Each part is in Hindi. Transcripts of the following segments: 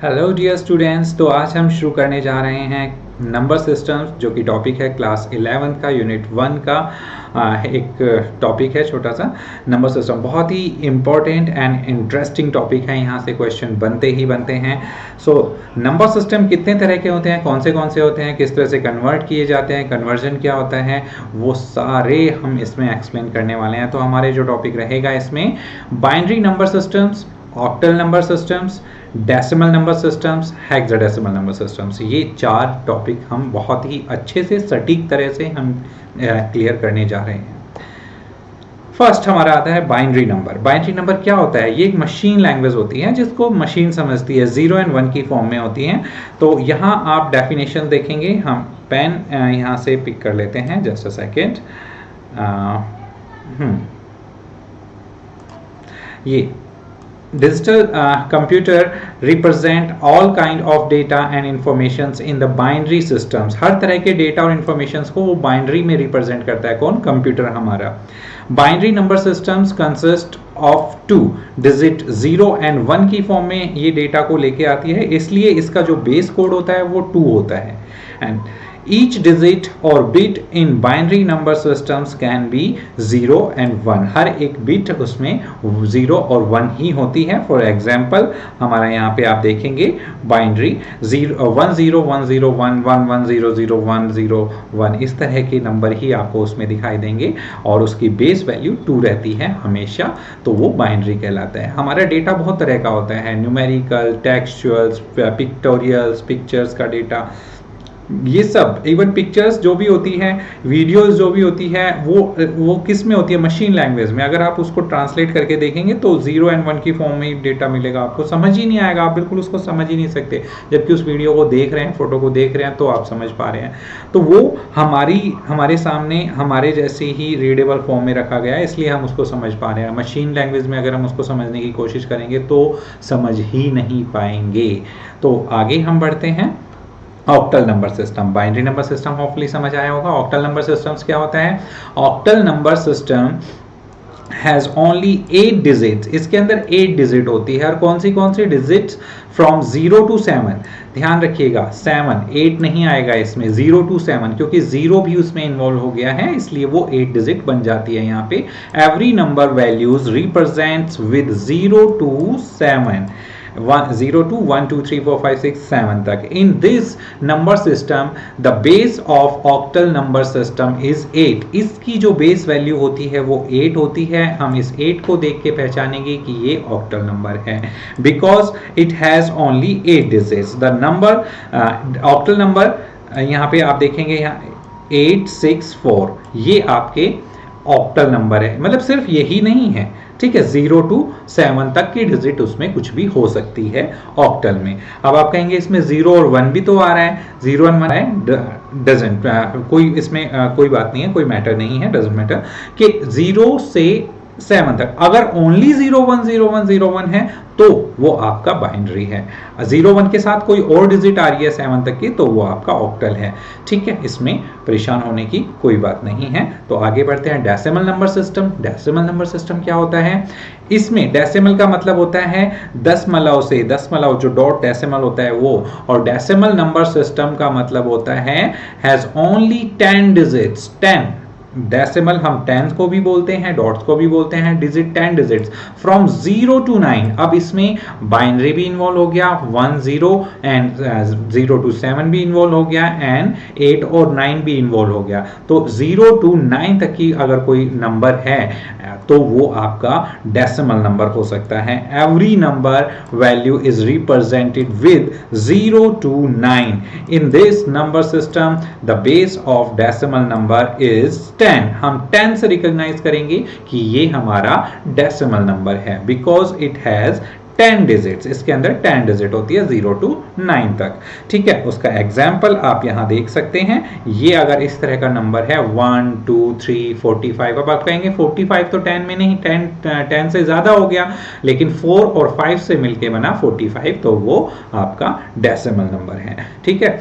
Hello dear students. तो आज हम शुरू करने जा रहे हैं नंबर सिस्टम्स, जो कि टॉपिक है क्लास 11 का यूनिट 1 का। एक टॉपिक है छोटा सा नंबर सिस्टम। बहुत ही इम्पोर्टेंट एंड इंटरेस्टिंग टॉपिक है। यहाँ से क्वेश्चन बनते ही बनते हैं। सो नंबर सिस्टम कितने तरह के होते हैं, कौन से होते हैं, किस तरह से कन्वर्ट किए जाते हैं, कन्वर्जन क्या होता है, वो सारे हम इसमें एक्सप्लेन करने वाले हैं। तो हमारे जो टॉपिक रहेगा इसमें binary number systems, octal number systems, decimal number systems, hexadecimal number systems, ये चार टॉपिक हम बहुत ही अच्छे से सटीक तरह से हम क्लियर करने जा रहे हैं। फर्स्ट हमारा आता है बाइनरी नंबर। बाइनरी नंबर क्या होता है? ये एक मशीन लैंग्वेज होती है जिसको मशीन समझती है, 0 एंड 1 की फॉर्म में होती हैं। तो यहाँ आप डेफिनेशन देखेंगे। हम पेन यहाँ से पिक कर लेते हैं, जस्ट अ सेकेंड। ये digital computer represent all kind of data and informations in the binary systems। हर तरह के डेटा और इंफॉर्मेशंस को वो बाइनरी में रिप्रेजेंट करता है। कौन? कंप्यूटर हमारा। Binary number systems consist of 2 digit 0 and 1 की फॉर्म में ये डेटा को लेके आती है, इसलिए इसका जो बेस कोड होता है वो 2 होता है। And each digit or bit in binary number systems can be 0 and 1। हर एक बिट उसमें 0 और 1 ही होती है। फॉर एग्जाम्पल हमारा यहाँ पे आप देखेंगे बाइनरी 1 0 1 0 1 1 1 0 0 1 0 1, इस तरह के नंबर ही आपको उसमें दिखाई देंगे और उसकी बेस वैल्यू 2 रहती है हमेशा। तो वो बाइनरी कहलाता है। हमारा डेटा बहुत तरह का होता है, न्यूमेरिकल, टेक्सचुअल्स, पिक्टोरियल्स, पिक्चर्स का डेटा, ये सब। इवन पिक्चर्स जो भी होती हैं, वीडियोस जो भी होती है, वो किस में होती है? मशीन लैंग्वेज में। अगर आप उसको ट्रांसलेट करके देखेंगे तो 0 एंड 1 की फॉर्म में ही डेटा मिलेगा, आपको समझ ही नहीं आएगा, आप बिल्कुल उसको समझ ही नहीं सकते। जबकि उस वीडियो को देख रहे हैं, फोटो को देख रहे हैं, तो आप समझ पा रहे हैं। तो वो हमारे सामने हमारे जैसे ही रीडेबल फॉर्म में रखा गया है, इसलिए हम उसको समझ पा रहे हैं। मशीन लैंग्वेज में अगर हम उसको समझने की कोशिश करेंगे तो समझ ही नहीं पाएंगे। तो आगे हम बढ़ते हैं। Octal number system, binary number system hopefully समझ आया होगा। ऑक्टल नंबर सिस्टम्स क्या होता है? Octal number system has only 8 digits. इसके अंदर 8 डिजिट होती है। और कौन सी डिजिट्स? From 0 to 7। ध्यान रखिएगा, 7 8 नहीं आएगा इसमें, 0 to 7, क्योंकि 0 भी उसमें इन्वॉल्व हो गया है, इसलिए वो 8 डिजिट बन जाती है यहाँ पे। Every number values represents with 0 to 7, 0 to 1 2 3 4 5 6 7 तक। In this number system the base of octal number system is 8। इसकी जो बेस वैल्यू होती है वो 8 होती है। हम इस 8 को देख के पहचानेंगे कि ये ऑक्टल नंबर है, because it has only 8 digits. The number octal number यहाँ पे आप देखेंगे, यहाँ 864, ये आपके ऑक्टल नंबर है। मतलब सिर्फ यही नहीं है, ठीक है, 0 to 7 तक की डिजिट उसमें कुछ भी हो सकती है ऑक्टल में। अब आप कहेंगे इसमें 0 और 1 भी तो आ रहा है, 0 और 1 है, डजंट कोई इसमें कोई बात नहीं है, कोई मैटर नहीं है, डजंट मैटर कि 0 से 7 तक अगर ओनली 0 1 0 1 0 1 है तो वो आपका बाइनरी है। 0 1 के साथ कोई और डिजिट आ रही है 7 तक की तो वो आपका ऑक्टल है। ठीक है, इसमें परेशान होने की कोई बात नहीं है। तो आगे बढ़ते हैं decimal number system. Decimal number system क्या होता है? इसमें डेसिमल का मतलब होता है दशमलव से, दशमलव जो डॉट डेसिमल होता है वो। और डेसिमल नंबर सिस्टम का मतलब होता है हैज ओनली 10 डिजिट्स। 10 डेसिमल हम टेंस को भी बोलते हैं, डॉट्स को भी बोलते हैं, डिजिट 10 डिजिट्स फ्रॉम 0 to 9। अब इसमें बाइनरी भी इन्वॉल्व हो गया, 1 0 एंड 0 to 7 भी इन्वॉल्व हो गया, एंड 8 और 9 भी इन्वॉल्व हो गया। तो 0 to 9 तक की अगर कोई नंबर है तो वो आपका डेसिमल नंबर हो सकता है। Every number value is represented with 0 to 9। In this number system the base of decimal number is 10। हम 10 से रिकॉग्नाइज करेंगे कि ये हमारा डेसिमल नंबर है, बिकॉज इट हैज 10 डिजिट्स। इसके अंदर 10 डिजिट होती है 0 to 9 तक। ठीक है, उसका एग्जाम्पल आप यहां देख सकते हैं। ये अगर इस तरह का नंबर है 1 2 3 45। अब आप कहेंगे 45 तो 10 में नहीं, 10 से ज्यादा हो गया, लेकिन 4 और 5 से मिलके बना 45, तो वो आपका डेसिमल नंबर है। ठीक है,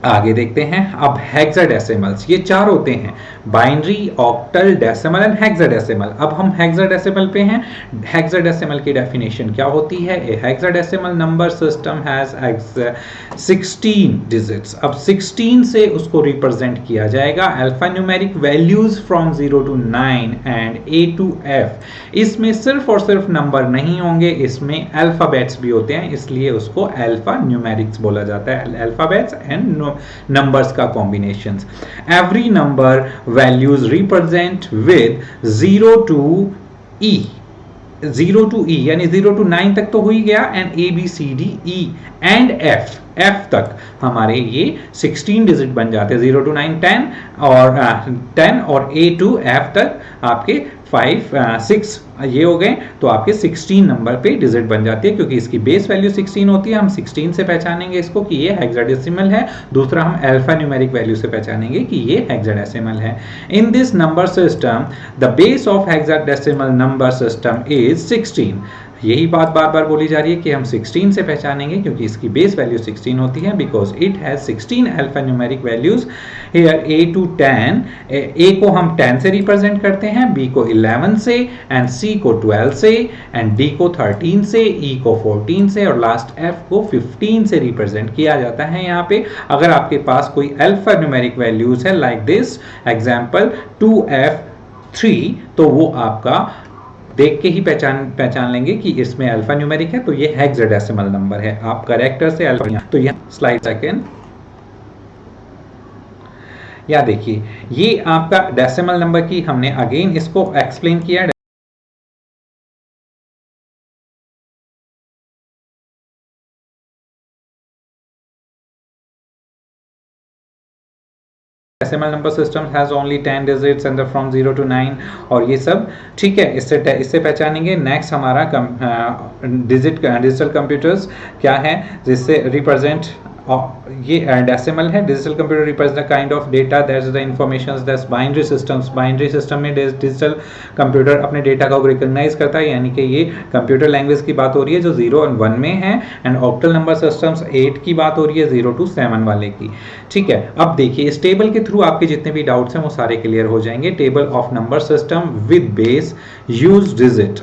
आगे देखते हैं अब हेक्साडेसिमल्स, ये चार होते हैं, binary, octal, decimal and hexadecimal. अब हम हेक्साडेसिमल पे हैं। हेक्साडेसिमल की डेफिनेशन क्या होती है? A hexadecimal number system has 16 digits. अब 16 से उसको रिप्रेजेंट किया जाएगा। Alpha numeric values from 0 to 9 and A to F. इसमें सिर्फ और सिर्फ नंबर नहीं होंगे, इसमें अल्फाबेट्स भी होते हैं, इसलिए उसको अल्फा न्यूमेरिक्स बोला जाता है, अल्फाबेट्स एंड numbers का combinations. Every number values represent with 0 to E, 0 to E यानी 0 to 9 तक तो हो ही गया, and A B C D E and F, F तक हमारे ये 16 डिजिट बन जाते हैं। 0 to 9 10 और 10 और ए टू एफ तक आपके 5 6 ये हो गए, तो आपके 16 नंबर पे डिजिट बन जाती है, क्योंकि इसकी बेस वैल्यू 16 होती है। हम 16 से पहचानेंगे इसको कि ये हेक्साडेसिमल है। दूसरा हम अल्फा न्यूमेरिक वैल्यू से पहचानेंगे कि ये हेक्साडेसिमल है। In this number system the base of hexadecimal number system is 16। यही बात बार बार बोली जा रही है कि हम 16 से पहचानेंगे, क्योंकि इसकी बेस वैल्यू 16 होती है, because it has 16 alpha numeric values. Here A to 10, A को हम 10 से रिप्रेजेंट करते हैं, बी को 11 से, एंड सी को 12 से, एंड डी को 13 से, ई को 14 से, और लास्ट एफ को 15 से रिप्रेजेंट किया जाता है। यहाँ पे अगर आपके पास कोई अल्फा न्यूमेरिक वैल्यूज है लाइक दिस एग्जाम्पल 2F3, तो वो आपका देख के ही पहचान लेंगे कि इसमें अल्फा न्यूमेरिक है, तो ये हेक्साडेसिमल नंबर है। आप करेक्टर से अल्फा, तो यह स्लाइड सेकंड या देखिए, ये आपका डेसिमल नंबर की हमने अगेन इसको एक्सप्लेन किया। Decimal number system has only 10 digits and from 0 to 9, और ये सब ठीक है, इससे पहचानेंगे। नेक्स्ट हमारा डिजिटल कंप्यूटर्स क्या है, जिससे रिप्रेजेंट ये डेसिमल है। Digital computer represent the kind of data that is the information that's binary systems. Binary system में डिजिटल कंप्यूटर अपने डेटा को रिकॉग्नाइज करता है, यानी कि ये कंप्यूटर लैंग्वेज की बात हो रही है जो 0 और 1 में है, एंड ऑक्टल नंबर सिस्टम्स 8 की बात हो रही है, 0 to 7 वाले की। ठीक है, अब देखिए इस टेबल के थ्रू आपके जितने भी डाउट्स हैं वो सारे क्लियर हो जाएंगे। Table of number system with base use digit.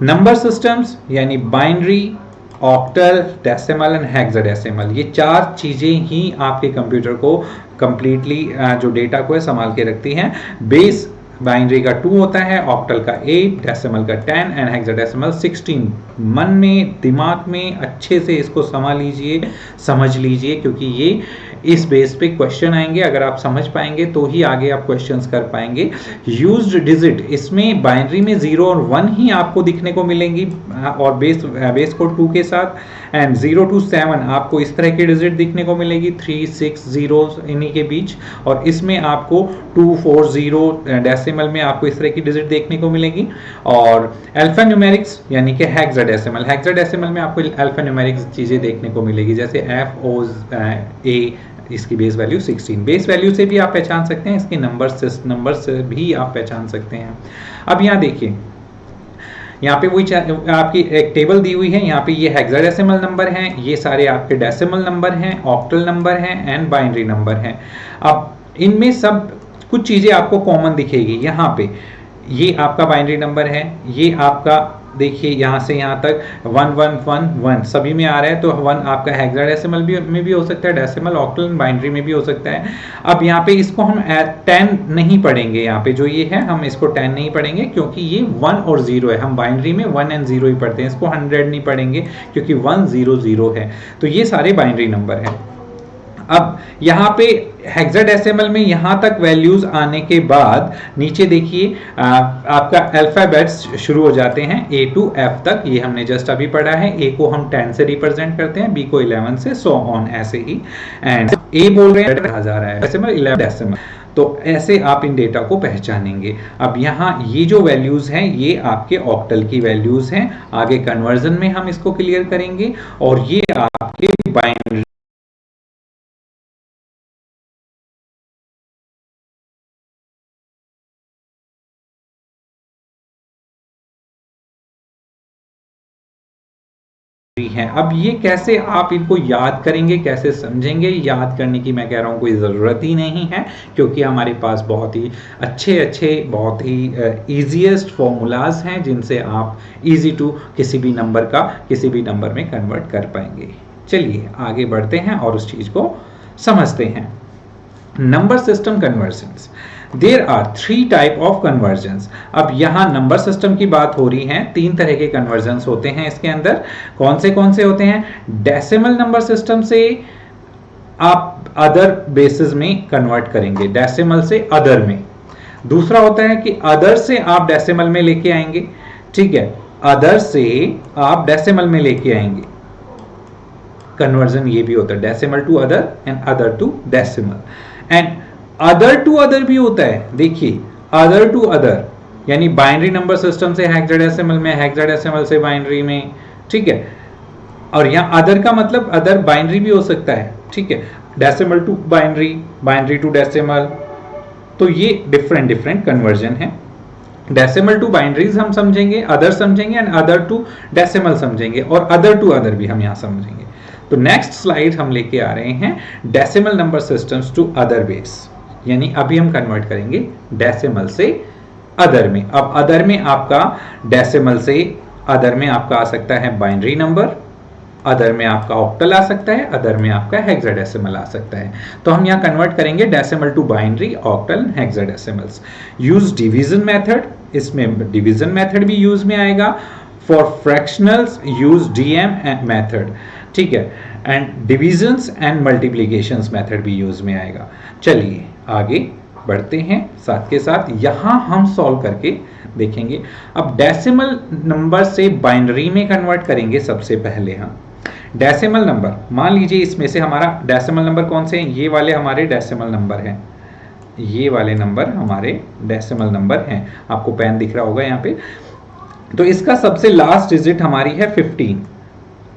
Number systems यानी binary, octal, decimal and hexadecimal, ये चार चीजें ही आपके कंप्यूटर को कंप्लीटली जो डेटा को है संभाल के रखती हैं। बेस बाइनरी का 2 होता है, ऑक्टल का 8, डेसिमल का 10 एंड हेक्साडेसिमल 16। मन में दिमाग में अच्छे से इसको संभाल लीजिए, समझ लीजिए, क्योंकि ये इस बेस पे क्वेश्चन आएंगे। अगर आप समझ पाएंगे तो ही आगे आप क्वेश्चंस कर पाएंगे। यूज्ड डिजिट, इसमें बाइनरी में 0 और 1 ही आपको दिखने को मिलेंगी, और बेस कोड 2 के साथ, एंड 0 to 7 आपको इस तरह की डिजिट दिखने को मिलेगी, 3 6 जीरोस इन्हीं के बीच, और इसमें आपको 2 4 0 डेसिमल में आपको इस तरह की डिजिट देखने को मिलेगी। और अल्फा न्यूमेरिक्स यानी कि हेक्साडेसिमल, हेक्साडेसिमल में आपको अल्फा न्यूमेरिक्स चीजें देखने को मिलेगी, जैसे एफ ओ ए, इसकी बेस वैल्यू 16। बेस वैल्यू से भी आप पहचान सकते हैं, इसके नंबर से भी आप पहचान सकते हैं। अब यहाँ देखिए, यहाँ पे वही आपकी एक टेबल दी हुई है, यहाँ पे ये हेक्साडेसिमल नंबर हैं, ये सारे आपके डेसिमल नंबर हैं, ऑक्टल नंबर हैं एंड बाइनरी नंबर हैं। अब इनमें सब कुछ चीज़ें आपको कॉमन दिखेगी। यहाँ पे ये आपका बाइनरी नंबर है, ये आपका देखिए यहाँ से यहाँ तक 1 1 1 1 सभी में आ रहा है, तो 1 आपका हेक्साडेसिमल में भी हो सकता है, डेसिमल, ऑक्टल, बाइनरी में भी हो सकता है। अब यहाँ पे इसको हम 10 नहीं पढ़ेंगे, यहाँ पे जो ये है हम इसको 10 नहीं पढ़ेंगे, क्योंकि ये 1 और 0 है। हम बाइनरी में 1 एंड 0 ही पढ़ते हैं, इसको 100 नहीं पढ़ेंगे, क्योंकि 1 0 0 है। तो ये सारे बाइनरी नंबर हैं। अब यहाँ पे हेक्साडेसिमल में यहाँ तक वैल्यूज आने के बाद नीचे देखिए आपका अल्फाबेट्स शुरू हो जाते हैं ए टू एफ तक, ये हमने जस्ट अभी पढ़ा है। ए को हम 10 से रिप्रेजेंट करते हैं, बी को 11 से, सो ऑन ऐसे ही। एंड ए बोल रहे हैं कहा जा रहा है डेसिमल 11 डेसिमल, तो ऐसे आप इन डेटा को पहचानेंगे। अब यहाँ ये जो वैल्यूज हैं ये आपके ऑक्टल की वैल्यूज हैं, आगे कन्वर्जन में हम इसको क्लियर करेंगे। और ये आपके बाइनरी है। अब ये कैसे आप इनको याद करेंगे, कैसे समझेंगे, याद करने की मैं कह रहा हूँ कोई ज़रूरत ही नहीं है, क्योंकि हमारे पास बहुत ही अच्छे बहुत ही ईजीएस्ट फॉर्मूलाज हैं जिनसे आप इजी टू किसी भी नंबर में कन्वर्ट कर पाएंगे। चलिए आगे बढ़ते हैं और उस चीज़ को समझते हैं। Number system conversions, there are 3 type of conversions. अब यहाँ नंबर सिस्टम की बात हो रही है, 3 तरह के कन्वर्जन्स होते हैं इसके अंदर। कौन से होते हैं? डेसिमल नंबर सिस्टम से आप अदर बेसिस में कन्वर्ट करेंगे, डेसिमल से अदर में। दूसरा होता है कि अदर से आप डेसिमल में लेके आएंगे, ठीक है, अदर से आप डेसिमल में लेके आएंगे। कन्वर्जन ये भी होता है, decimal to other and other to decimal. And other to other भी होता है, देखिए अदर टू अदर यानी बाइनरी नंबर सिस्टम से हेक्साडेसिमल में, हेक्साडेसिमल से बाइनरी में, ठीक है। और यहाँ अदर का मतलब अदर बाइनरी भी हो सकता है, ठीक है, decimal to binary, binary to decimal. तो ये डिफरेंट कन्वर्जन है। डेसिमल टू बाइनरीज हम समझेंगे, अदर समझेंगे, एंड अदर टू डेसिमल समझेंगे, और अदर टू अदर भी हम यहाँ समझेंगे। तो नेक्स्ट स्लाइड हम लेके आ रहे हैं decimal number systems to other base, यानी अभी हम कन्वर्ट करेंगे डेसिमल से अदर में। अब अदर में आपका डेसिमल से अदर में आपका आ सकता है बाइनरी नंबर, अदर में आपका ऑक्टल आ सकता है, अदर में आपका हेक्साडेसिमल आ सकता है। तो हम यहाँ कन्वर्ट करेंगे decimal to binary, octal, hexadecimals. Use division method, इसमें डिवीजन मेथड भी यूज में आएगा। For fractionals use DM method, ठीक है, and divisions and multiplications method भी यूज में आएगा। चलिए आगे बढ़ते हैं, साथ के साथ यहां हम सॉल्व करके देखेंगे। अब डेसिमल नंबर से बाइनरी में कन्वर्ट करेंगे। सबसे पहले हम डेसिमल नंबर, मान लीजिए इसमें से हमारा डेसिमल नंबर कौन से हैं? ये वाले हमारे डेसिमल नंबर हैं, ये वाले नंबर हमारे डेसिमल नंबर हैं। आपको पेन दिख रहा होगा यहाँ पे। तो इसका सबसे लास्ट डिजिट हमारी है 15।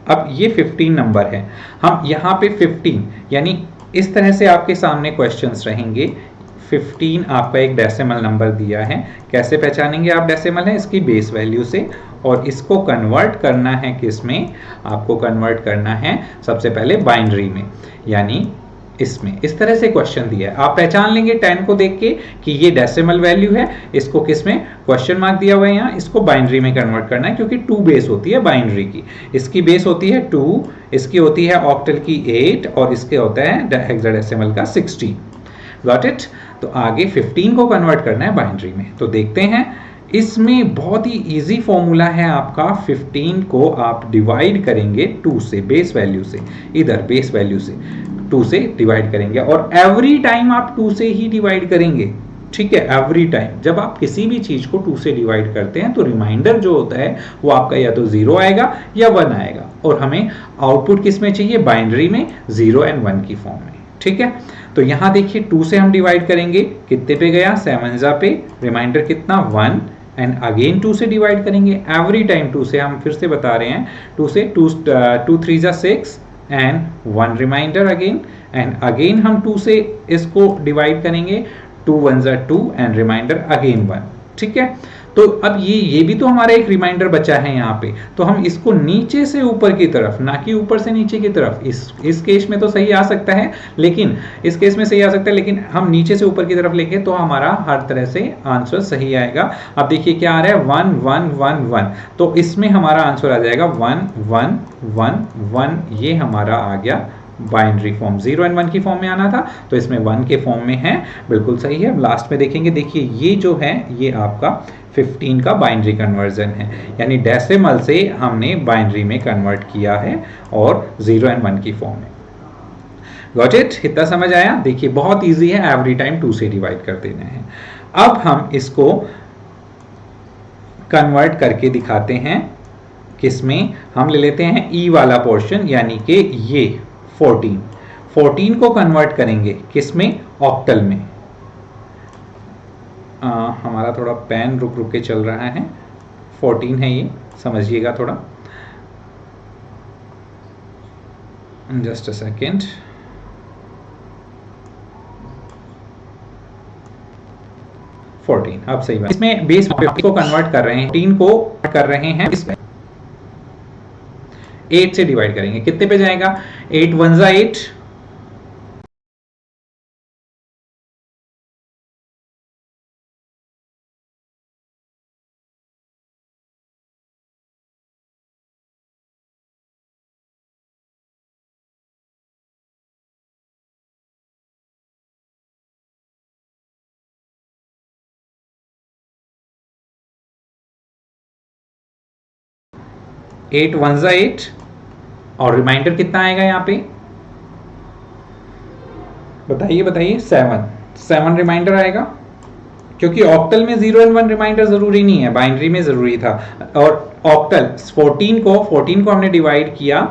अब ये 15 नंबर है, हम यहाँ पे 15 यानी इस तरह से आपके सामने क्वेश्चंस रहेंगे। 15 आपका एक डेसिमल नंबर दिया है, कैसे पहचानेंगे आप डेसिमल है? इसकी बेस वैल्यू से, और इसको कन्वर्ट करना है किस में? आपको कन्वर्ट करना है सबसे पहले बाइनरी में, यानी इसमें। इस तरह से क्वेश्चन दिया है, आप पहचान लेंगे 10 को देख के कि ये डेसिमल वैल्यू है। इसको किस में? क्वेश्चन मार्क दिया हुआ है यहाँ, इसको बाइनरी में कन्वर्ट करना है, क्योंकि 2 बेस होती है बाइनरी की। इसकी बेस होती है 2, इसकी होती है ऑक्टल की 8, और इसके होता है हेक्साडेसिमल का 16। Got it? तो आगे 15 को कन्वर्ट करना है बाइनरी में। तो देखते हैं, इसमें बहुत ही इजी फॉर्मूला है आपका। 15 को आप डिवाइड करेंगे 2 से, बेस वैल्यू से, इधर बेस वैल्यू से 2 से डिवाइड करेंगे, और एवरी टाइम आप 2 से ही डिवाइड करेंगे, ठीक है। एवरी टाइम जब आप किसी भी चीज को 2 से डिवाइड करते हैं तो रिमाइंडर जो होता है वो आपका या तो 0 आएगा या 1 आएगा, और हमें आउटपुट किस में चाहिए? बाइनरी में, 0 एंड 1 की फॉर्म में, ठीक है। तो यहां देखिए 2 से हम डिवाइड करेंगे, कितने पे गया? 7 पे, रिमाइंडर कितना? 1, एंड अगेन 2 से डिवाइड करेंगे एवरी टाइम 2 से। हम फिर से बता रहे हैं 2 से, 2 3 6 and 1 remainder again, and again हम 2 से इसको डिवाइड करेंगे, 2 1 2 एंड रिमाइंडर अगेन 1, ठीक है। तो अब ये भी तो हमारा एक रिमाइंडर बचा है यहाँ पे। तो हम इसको नीचे से ऊपर की तरफ, ना कि ऊपर से नीचे की तरफ, इस केस में तो सही आ सकता है, लेकिन इस केस में सही आ सकता है, लेकिन हम नीचे से ऊपर की तरफ लेंगे तो हमारा हर तरह से आंसर सही आएगा। अब देखिए क्या आ रहा है? 1 1 1 1, तो इसमें हमारा आंसर आ जाएगा 1 1 1 1। ये हमारा आ गया बाइनरी फॉर्म, 0 एंड 1 की फॉर्म में आना था, तो इसमें 1 के फॉर्म में है, बिल्कुल सही है। लास्ट में देखेंगे, देखिए ये जो है ये आपका 15 का बाइनरी कन्वर्जन है, यानी डेसिमल से हमने बाइनरी में कन्वर्ट किया है, और 0 एंड 1 की फॉर्म में। Got it? इतना समझ आया? देखिए बहुत इजी है, एवरी टाइम 2 से डिवाइड कर देना है। अब हम इसको कन्वर्ट करके दिखाते हैं, किसमें? हम ले लेते हैं ई वाला पोर्शन, यानी कि ये 14 को कन्वर्ट करेंगे किसमें? ऑक्टल में। हमारा थोड़ा पेन रुक रुक के चल रहा है, 14 है ये, समझिएगा थोड़ा, जस्ट अ सेकेंड। अब सही बात, इसमें बेस को कन्वर्ट कर रहे हैं, 14 को कर रहे हैं इसमें 8 से डिवाइड करेंगे, कितने पे जाएगा? 8 1 जा 8, 8 1 जा 8 और रिमाइंडर कितना आएगा यहाँ पे? बताइए बताइए, 7 रिमाइंडर आएगा, क्योंकि ऑक्टल में 0 एंड 1 रिमाइंडर जरूरी नहीं है, बाइनरी में जरूरी था। और ऑक्टल 14 को हमने डिवाइड किया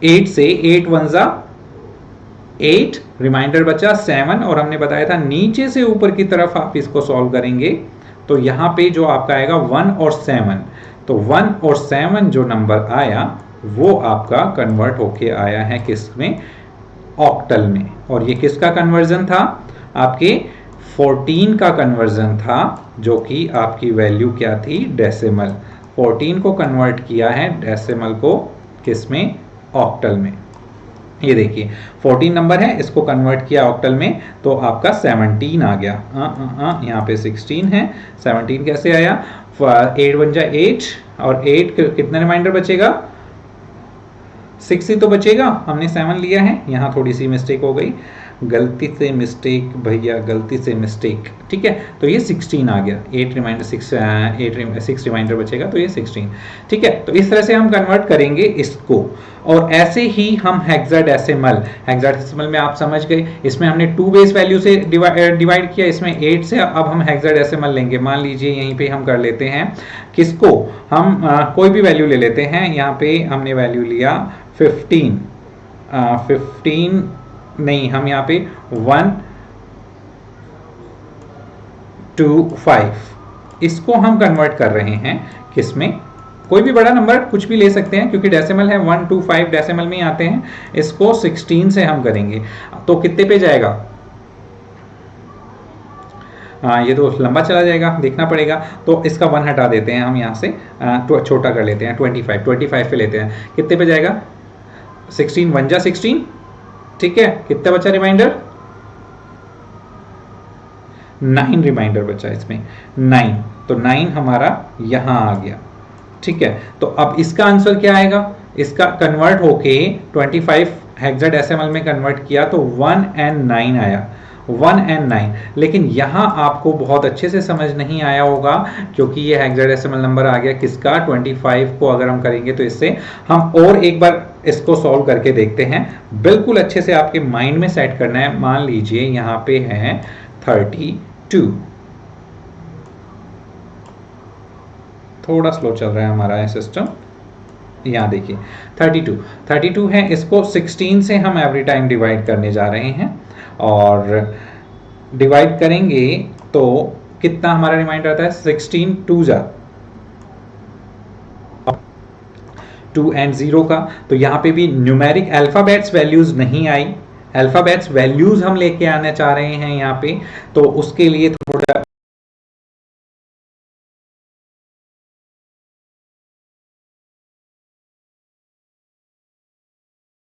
8 से, 8 1 जा 8, रिमाइंडर बचा 7, और हमने बताया था नीचे से ऊपर की तरफ आप इसको सॉल्व करेंगे तो यहाँ पे जो आपका आएगा 1 और 7, तो 1 और 7 जो नंबर आया वो आपका कन्वर्ट होके आया है किस में? ऑक्टल में। और ये किसका कन्वर्जन था? आपके 14 का कन्वर्जन था, जो कि आपकी वैल्यू क्या थी? डेसिमल। 14 को कन्वर्ट किया है डेसिमल को किस में? ऑक्टल में। ये देखिए 14 नंबर है, इसको कन्वर्ट किया ऑक्टल में तो आपका 17 आ गया। यहाँ पे 16 है, 17 कैसे आया? 8 1 जा 8 और 8 कितने रिमाइंडर बचेगा? 6 ही तो बचेगा, हमने 7 लिया है, यहाँ थोड़ी सी मिस्टेक हो गई, गलती से मिस्टेक भैया, गलती से मिस्टेक, ठीक है। तो ये 16 आ गया, 8 रिमाइंडर 6 रिमाइंडर बचेगा तो ये 16, ठीक है। तो इस तरह से हम कन्वर्ट करेंगे इसको, और ऐसे ही हम हेक्साडेसिमल में आप समझ गए, इसमें हमने 2 बेस वैल्यू से डिवाइड किया, इसमें 8 से अब हम हेक्साडेसिमल लेंगे। मान लीजिए यहीं पे हम कर लेते हैं किसको, हम कोई भी वैल्यू ले लेते हैं, यहाँ पे हमने वैल्यू लिया 15 नहीं, हम यहाँ पे 1 2 5 इसको हम कन्वर्ट कर रहे हैं किसमें? कोई भी बड़ा नंबर कुछ भी ले सकते हैं, क्योंकि डेसिमल है, 1 2 5 डेसिमल में ही आते हैं। इसको 16 से हम करेंगे तो कितने पे जाएगा? ये तो लंबा चला जाएगा, देखना पड़ेगा, तो इसका 1 हटा देते हैं हम यहाँ से, छोटा कर लेते हैं, 25 पे लेते हैं, कितने पे जाएगा? 16 1 जा 16, ठीक है। कितना बचा रिमाइंडर? 9 रिमाइंडर बचा इसमें, 9, तो 9 हमारा यहां आ गया, ठीक है। तो अब इसका आंसर क्या आएगा? इसका कन्वर्ट होके 25 हेक्साडेसिमल में कन्वर्ट किया तो 1 and 9 आया, 1 and 9। लेकिन यहाँ आपको बहुत अच्छे से समझ नहीं आया होगा, क्योंकि ये हेक्साडेसिमल नंबर आ गया किसका? 25 को अगर हम करेंगे तो इससे हम और एक बार इसको सॉल्व करके देखते हैं, बिल्कुल अच्छे से आपके माइंड में सेट करना है। मान लीजिए यहाँ पे है 32, थोड़ा स्लो चल रहा है हमारा सिस्टम, यहाँ देखिए 32 है, इसको 16 से हम एवरी टाइम डिवाइड करने जा रहे हैं, और डिवाइड करेंगे तो कितना हमारा रिमाइंडर आता है? 16 2 जा 2 and 0 का, तो यहाँ पे भी न्यूमेरिक अल्फाबेट्स वैल्यूज नहीं आई, अल्फाबेट्स वैल्यूज हम लेके आना चाह रहे हैं यहाँ पे, तो उसके लिए थोड़ा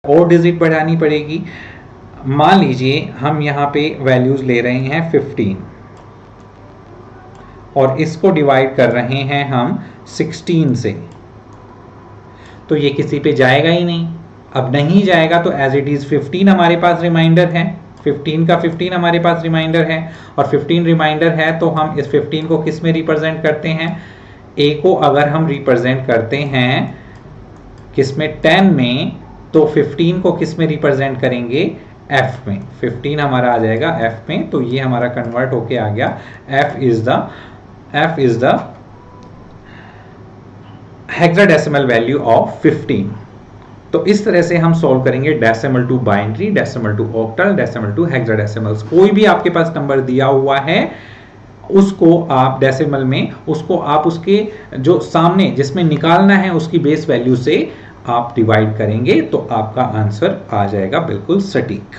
और डिजिट बढ़ानी पड़ेगी। मान लीजिए हम यहाँ पे वैल्यूज ले रहे हैं 15 और इसको डिवाइड कर रहे हैं हम 16 से, तो ये किसी पे जाएगा ही नहीं। अब नहीं जाएगा तो एज इट इज 15 हमारे पास रिमाइंडर है, 15 का 15 हमारे पास रिमाइंडर है, और 15 रिमाइंडर है तो हम इस 15 को किस में रिप्रेजेंट करते हैं? ए को अगर हम रिप्रेजेंट करते हैं किस में? 10 में, तो 15 को किस में रिप्रेजेंट करेंगे? एफ में। 15 हमारा आ जाएगा एफ में, तो ये हमारा कन्वर्ट होके आ गया, F is the hexadecimal value of 15। तो इस तरह से हम सॉल्व करेंगे decimal to binary, decimal to octal, decimal to hexadecimals. कोई भी आपके पास नंबर दिया हुआ है उसको आप डेसिमल में, उसको आप उसके जो सामने जिसमें निकालना है उसकी बेस वैल्यू से आप डिवाइड करेंगे तो आपका आंसर आ जाएगा बिल्कुल सटीक।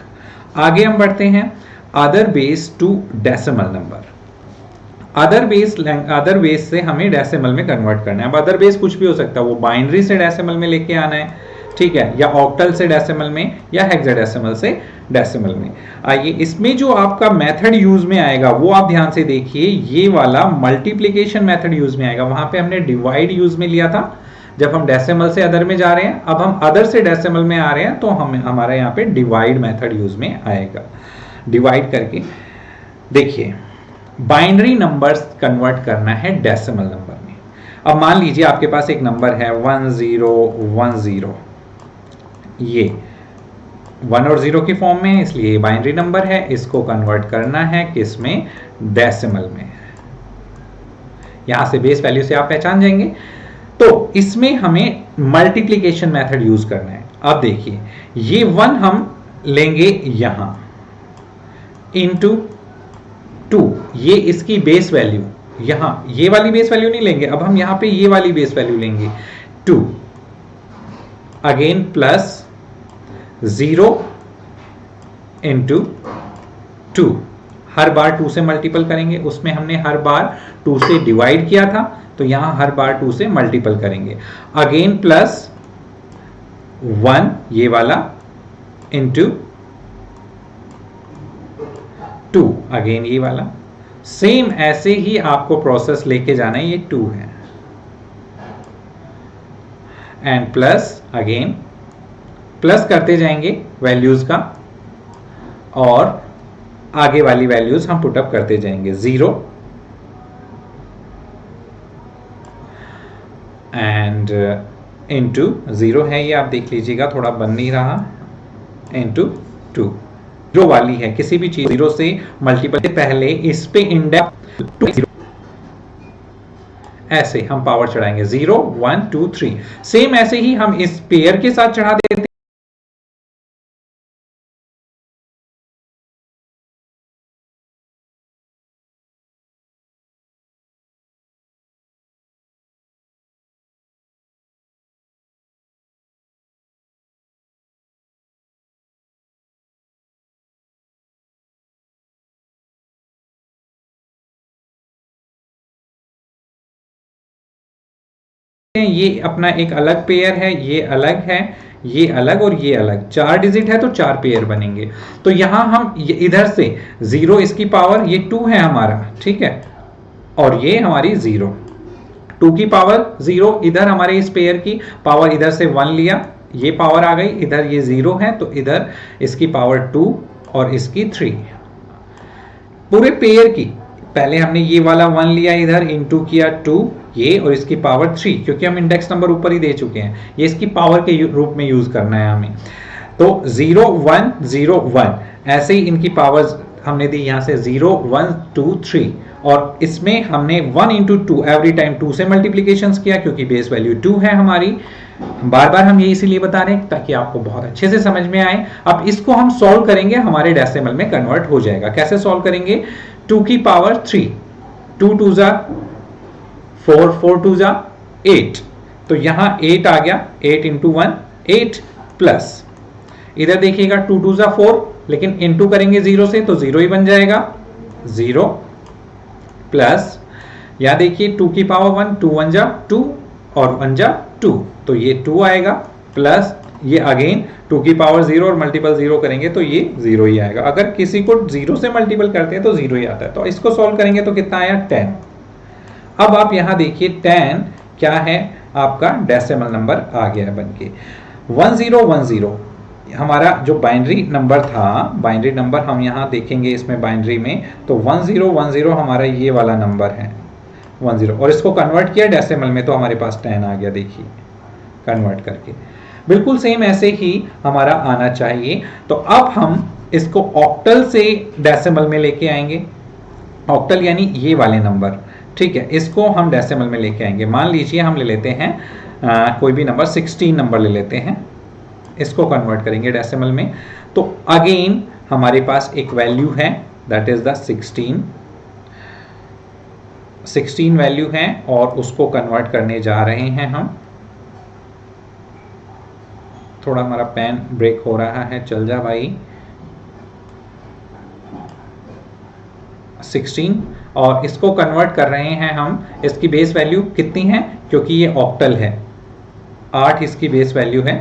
आगे हम बढ़ते हैं, other base to decimal number. Other base से हमें डेसिमल में कन्वर्ट करना है। अब अदर बेस कुछ भी हो सकता है, वो बाइनरी से डेसिमल में लेके आना है, ठीक है, या ऑक्टल से डेसिमल में या हेक्साडेसिमल से डेसिमल में। आइए इसमें जो आपका मेथड यूज में आएगा वो आप ध्यान से देखिए, ये वाला मल्टीप्लिकेशन मेथड यूज में आएगा। वहां पे हमने डिवाइड यूज में लिया था जब हम डेसिमल से अदर में जा रहे हैं, अब हम अदर से डेसिमल में आ रहे हैं तो हम हमारा यहाँ पे डिवाइड मेथड यूज में आएगा। डिवाइड करके देखिए बाइनरी नंबर्स कन्वर्ट करना है डेसिमल नंबर में। अब मान लीजिए आपके पास एक नंबर है 1010, ये 1 और 0 की फॉर्म में है इसलिए ये बाइनरी नंबर है, इसको कन्वर्ट करना है किस में, डेसिमल में। यहां से बेस वैल्यू से आप पहचान जाएंगे। तो इसमें हमें मल्टीप्लिकेशन मेथड यूज करना है। अब देखिए ये 1 हम लेंगे यहां इनटू 2, ये इसकी बेस वैल्यू, यहां ये वाली बेस वैल्यू नहीं लेंगे, अब हम यहां पे ये वाली बेस वैल्यू लेंगे 2, अगेन प्लस 0 इंटू 2, हर बार 2 से मल्टीपल करेंगे, उसमें हमने हर बार 2 से डिवाइड किया था तो यहां हर बार 2 से मल्टीपल करेंगे, अगेन प्लस 1 ये वाला इंटू 2, अगेन ये वाला। सेम ऐसे ही आपको प्रोसेस लेके जाना है, ये 2 है एंड प्लस अगेन प्लस करते जाएंगे वैल्यूज का और आगे वाली वैल्यूज हम पुटअप करते जाएंगे, 0 एंड इनटू 0 है ये, आप देख लीजिएगा थोड़ा बन नहीं रहा, इनटू 2 0 वाली है, किसी भी चीज 0 से मल्टीपल से पहले इस पे इंडेक्स ऐसे हम पावर चढ़ाएंगे 0 1 2 3। सेम ऐसे ही हम इस पेयर के साथ चढ़ा देते हैं, ये अपना एक अलग पेयर है, ये अलग है, ये अलग और ये अलग, 4 डिजिट है तो 4 पेयर बनेंगे। तो यहां हम इधर से 0 इसकी पावर ये 2 है हमारा, ठीक है, और ये हमारी 0, 2 की पावर 0, इधर हमारे इस पेयर की पावर इधर से 1 लिया, ये पावर आ गई, इधर ये 0 है तो इधर इसकी पावर 2 और इसकी 3, पूरे पेयर की पहले हमने ये वाला 1 लिया, इधर इनटू किया 2 ये और इसकी पावर 3, क्योंकि हम इंडेक्स नंबर ऊपर ही दे चुके हैं, ये इसकी पावर के रूप में यूज करना है हमें। तो 0 1 0 1 ऐसे ही इनकी पावर्स हमने दी, यहां से 0 1 2 3 और इसमें हमने 1 इंटू 2 एवरी टाइम 2 से मल्टीप्लीकेशन किया क्योंकि बेस वैल्यू 2 है हमारी। बार बार हम ये इसीलिए बता रहे हैं ताकि आपको बहुत अच्छे से समझ में आए। अब इसको हम सॉल्व करेंगे, हमारे डेसिमल में कन्वर्ट हो जाएगा। कैसे सॉल्व करेंगे, 2 की पावर 3, 2 2 जा 4, 4 2 जा 8, तो यहां 8 आ गया, 8 इंटू 1 8 प्लस इधर देखिएगा 2 2 जा 4, लेकिन इंटू करेंगे 0 से तो 0 ही बन जाएगा, 0 प्लस यहां देखिए 2 की पावर 1, 2 1 जा 2 और 1 जा 2, तो ये 2 आएगा, प्लस ये अगेन 2 की पावर 0 और मल्टीपल 0 करेंगे तो ये 0 ही आएगा। अगर किसी को 0 से मल्टीपल करते हैं तो 0 ही आता है। तो इसको सॉल्व करेंगे तो कितना आया, 10। अब आप यहां देखिए 10 क्या है, आपका डेसिमल नंबर आ गया है बनके। 1010 हमारा जो बाइनरी नंबर था, बाइनरी नंबर हम यहां देखेंगे इसमें बाइनरी में, तो 1010 हमारा ये वाला नंबर है 10, और इसको कन्वर्ट किया डेसिमल में तो हमारे पास 10 आ गया, देखिए कन्वर्ट करके। बिल्कुल सेम ऐसे ही हमारा आना चाहिए। तो अब हम इसको ऑक्टल से डेसिमल में लेके आएंगे, ऑक्टल यानी ये वाले नंबर, ठीक है, इसको हम डेसिमल में लेके आएंगे। मान लीजिए हम ले लेते हैं कोई भी नंबर 16 नंबर ले लेते हैं, इसको कन्वर्ट करेंगे डेसिमल में। तो अगेन हमारे पास एक वैल्यू है दैट इज द 16 वैल्यू है और उसको कन्वर्ट करने जा रहे हैं हम। थोड़ा हमारा पेन ब्रेक हो रहा है, चल जा भाई। 16 और इसको कन्वर्ट कर रहे हैं हम, इसकी बेस वैल्यू कितनी है, क्योंकि ये ऑक्टल है, 8 इसकी बेस वैल्यू है,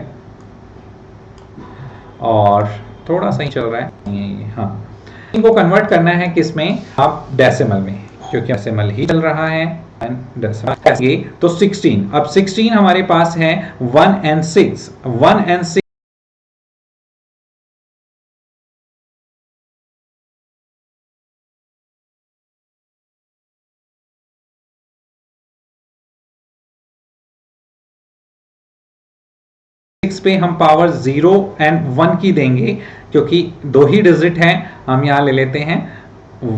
और थोड़ा सा ही चल रहा है। हाँ, इनको कन्वर्ट करना है किस में, आप डेसिमल में, क्योंकि डेसिमल ही चल रहा है। तो 16, अब 16 हमारे पास है 1 and 6, 1 and 6 पे हम पावर 0 and 1 की देंगे, क्योंकि दो ही डिजिट हैं। हम यहां ले लेते हैं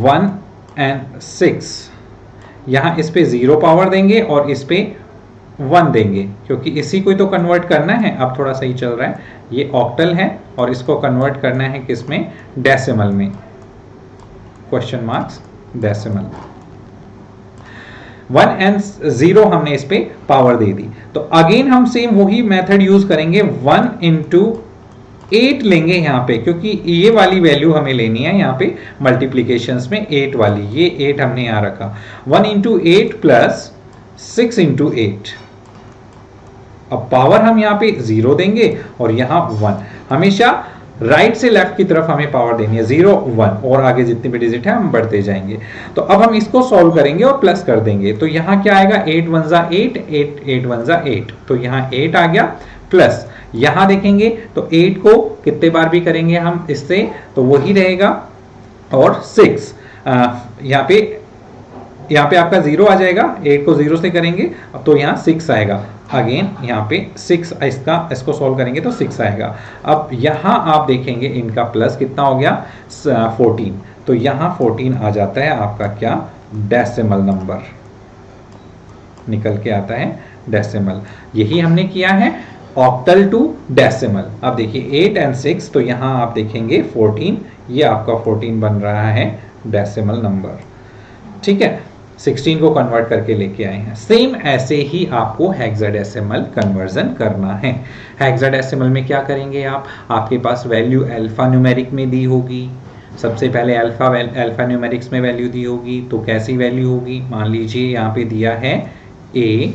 1 and 6, यहां इस पे 0 पावर देंगे और इस पे 1 देंगे, क्योंकि इसी को तो कन्वर्ट करना है। अब थोड़ा सही चल रहा है, ये ऑक्टल है और इसको कन्वर्ट करना है किस में, डेसिमल में, क्वेश्चन मार्क्स डेसिमल। 1 and 0 हमने इस पे पावर दे दी, तो अगेन हम सेम वही मेथड यूज करेंगे, 1 into 8 लेंगे यहाँ पे, क्योंकि ये वाली वैल्यू हमें लेनी है यहाँ पे मल्टीप्लीकेशंस में, 8 वाली, ये 8 हमने यहाँ रखा। 1 into 8 प्लस 6 into 8, अब पावर हम यहाँ पे 0 देंगे और यहाँ 1, हमेशा राइट से लेफ्ट की तरफ हमें पावर देनी है, 0 1, और आगे जितने भी डिजिट है हम बढ़ते जाएंगे। तो अब हम इसको सॉल्व करेंगे और प्लस कर देंगे, तो यहाँ क्या आएगा, 8 1 जा 8, 8 1 जा 8, तो यहाँ 8 आ गया, प्लस यहाँ देखेंगे तो 8 को कितने बार भी करेंगे हम इससे, तो वही रहेगा, और 6 यहाँ पे आपका 0 आ जाएगा, 8 को 0 से करेंगे तो यहाँ 6 आएगा, अगेन यहाँ पे 6, इसको सॉल्व करेंगे तो 6 आएगा। अब यहाँ आप देखेंगे इनका प्लस कितना हो गया, 14, तो यहाँ 14 आ जाता है आपका क्या, डेसिमल नंबर निकल के आता है, डेसिमल। यही हमने किया है ऑक्टल टू डेसिमल। अब देखिए 8 and 6, तो यहाँ आप देखेंगे 14, ये आपका 14 बन रहा है डेसिमल नंबर, ठीक है। 16 को कन्वर्ट करके लेके आए हैं। सेम ऐसे ही आपको हेक्साडेसिमल कन्वर्जन करना है। हेक्साडेसिमल में क्या करेंगे आप, आपके पास वैल्यू अल्फा न्यूमेरिक में दी होगी, सबसे पहले अल्फा न्यूमेरिक्स में वैल्यू दी होगी, तो कैसी वैल्यू होगी, मान लीजिए यहाँ पे दिया है A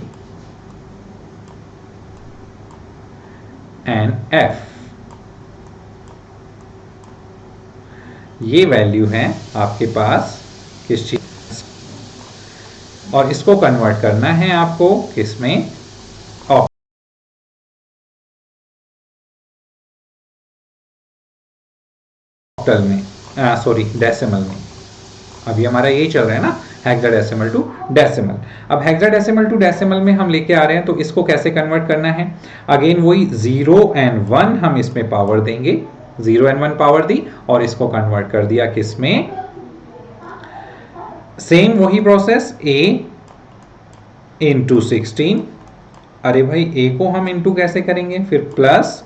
and F, ये वैल्यू है आपके पास किस चीज, और इसको कन्वर्ट करना है आपको किसमें, ऑक्टल में, सॉरी डेसिमल में। अभी हमारा यही चल रहा है ना, हेक्साडेसिमल टू डेसिमल। अब हेक्साडेसिमल टू डेसिमल में हम लेके आ रहे हैं, तो इसको कैसे कन्वर्ट करना है, अगेन वही 0 and 1 हम इसमें पावर देंगे, 0 and 1 पावर दी और इसको कन्वर्ट कर दिया किसमें, सेम वही प्रोसेस, A into 16, अरे भाई A को हम इंटू कैसे करेंगे, फिर प्लस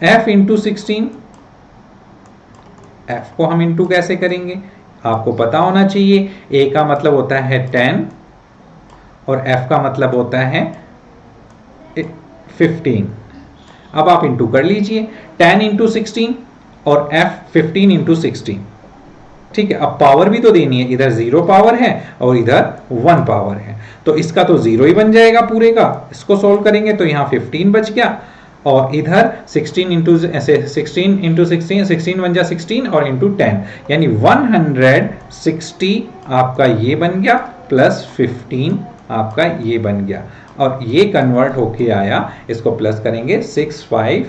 F into 16, F को हम इंटू कैसे करेंगे, आपको पता होना चाहिए, A का मतलब होता है 10 और F का मतलब होता है 15। अब आप इंटू कर लीजिए, 10 into 16 और F 15 into 16, ठीक है। अब पावर भी तो देनी है, इधर 0 पावर है और इधर 1 पावर है, तो इसका तो 0 ही बन जाएगा पूरे का। इसको सोल्व करेंगे तो यहाँ 15 बच गया, और इधर 16 इंटू 16, 16 बन जा 16 और इंटू 10, यानी 160 आपका ये बन गया, प्लस 15 आपका ये बन गया, और ये कन्वर्ट होके आया, इसको प्लस करेंगे 670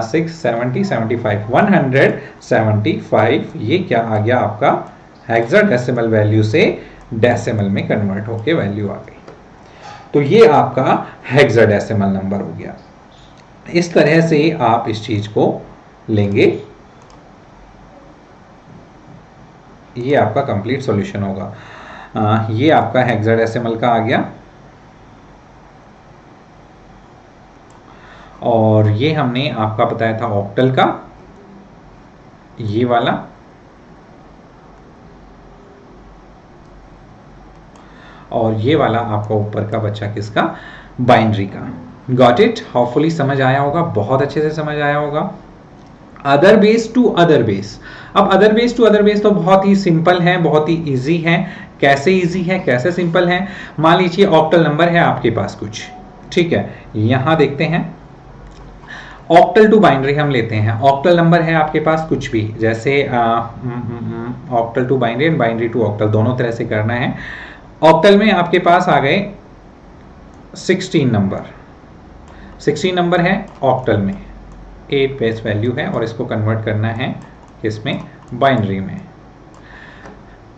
75, 175, ये क्या आ गया आपका, हेक्साडेसिमल वैल्यू से डेसिमल में कन्वर्ट होके वैल्यू आ गई। तो ये आपका हेक्साडेसिमल नंबर हो गया। इस तरह से आप इस चीज को लेंगे, ये आपका कंप्लीट सॉल्यूशन होगा। ये आपका हेक्साडेसिमल का आ गया, और ये हमने आपका बताया था ऑक्टल का, ये वाला, और ये वाला आपका ऊपर का बच्चा किसका, बाइनरी का। गॉट इट, होपफुली समझ आया होगा, बहुत अच्छे से समझ आया होगा। Other base to other base, अब other base to other base तो बहुत ही सिंपल है, बहुत ही इजी है। कैसे इजी है, कैसे सिंपल है, मान लीजिए ऑक्टल नंबर है आपके पास कुछ, ठीक है। यहां देखते हैं ऑक्टल टू बाइनरी हम लेते हैं। ऑक्टल नंबर है आपके पास कुछ भी, जैसे octal to binary and binary to octal, दोनों तरह से करना है। ऑक्टल में आपके पास आ गए 16 नंबर, 16 नंबर है ऑक्टल में, 8 बेस वैल्यू है और इसको कन्वर्ट करना है किसमें, बाइनरी में।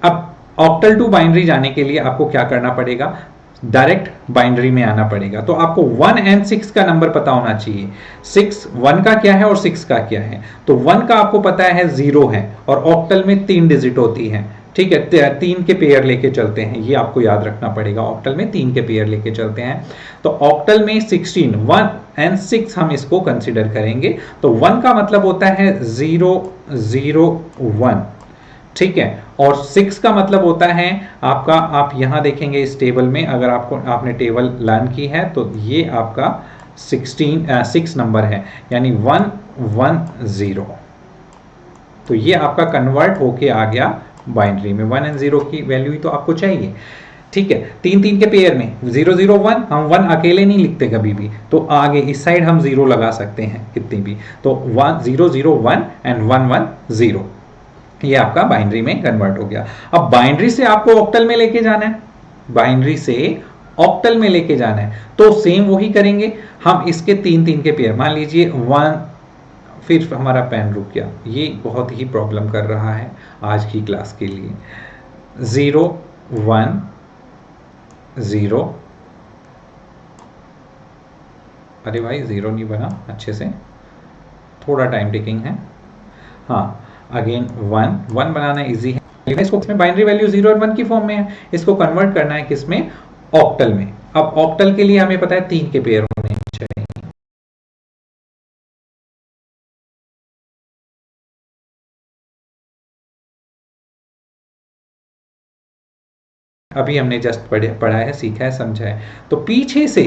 अब ऑक्टल टू बाइनरी जाने के लिए आपको क्या करना पड़ेगा, डायरेक्ट बाइनरी में आना पड़ेगा। तो आपको 1 एंड 6 का नंबर पता होना चाहिए। 6 1 का क्या है और 6 का क्या है। तो 1 का आपको पता है 0 है और ऑक्टल में 3 डिजिट होती है, ठीक है, 3 के पेयर लेके चलते हैं, ये आपको याद रखना पड़ेगा। ऑक्टल में 3 के पेयर लेके चलते हैं। तो ऑक्टल में 16 1 एंड 6 हम इसको कंसीडर करेंगे। तो 1 का मतलब होता है 0 0 1, ठीक है, और 6 का मतलब होता है आपका, आप यहां देखेंगे इस टेबल में, अगर आपने टेबल लर्न की है तो ये आपका 6 नंबर है, यानी 1 1 0। तो ये आपका कन्वर्ट होके आ गया बाइनरी में। 1 एंड 0 की वैल्यू ही तो आपको चाहिए, ठीक है। 3 3 के पेयर में 0 0 1, हम 1 अकेले नहीं लिखते कभी भी, तो आगे इस साइड हम 0 लगा सकते हैं कितनी भी। तो 1 0 0 1 एंड 1 1 0, ये आपका बाइनरी में कन्वर्ट हो गया। अब बाइनरी से आपको ऑक्टल में लेके जाना है, बाइनरी से ऑक्टल में लेके जाना है, तो सेम वही करेंगे हम। इसके 3 3 के पेयर, मान लीजिए 1, फिर हमारा पेन रुक गया, ये बहुत ही प्रॉब्लम कर रहा है आज की क्लास के लिए। 0 1 0, अरे भाई 0 नहीं बना अच्छे से, थोड़ा टाइम टेकिंग है। हाँ, अगेन 1 1 बनाना इजी है, इसको इसमें बाइनरी वैल्यू 0 और 1 की फॉर्म में है, इसको कन्वर्ट करना है किसमें, ऑक्टल में। अब ऑक्टल के लिए हमें पता है 3 के पेयर होने चाहिए। अभी हमने जस्ट पढ़ा है, सीखा है, समझा है। तो पीछे से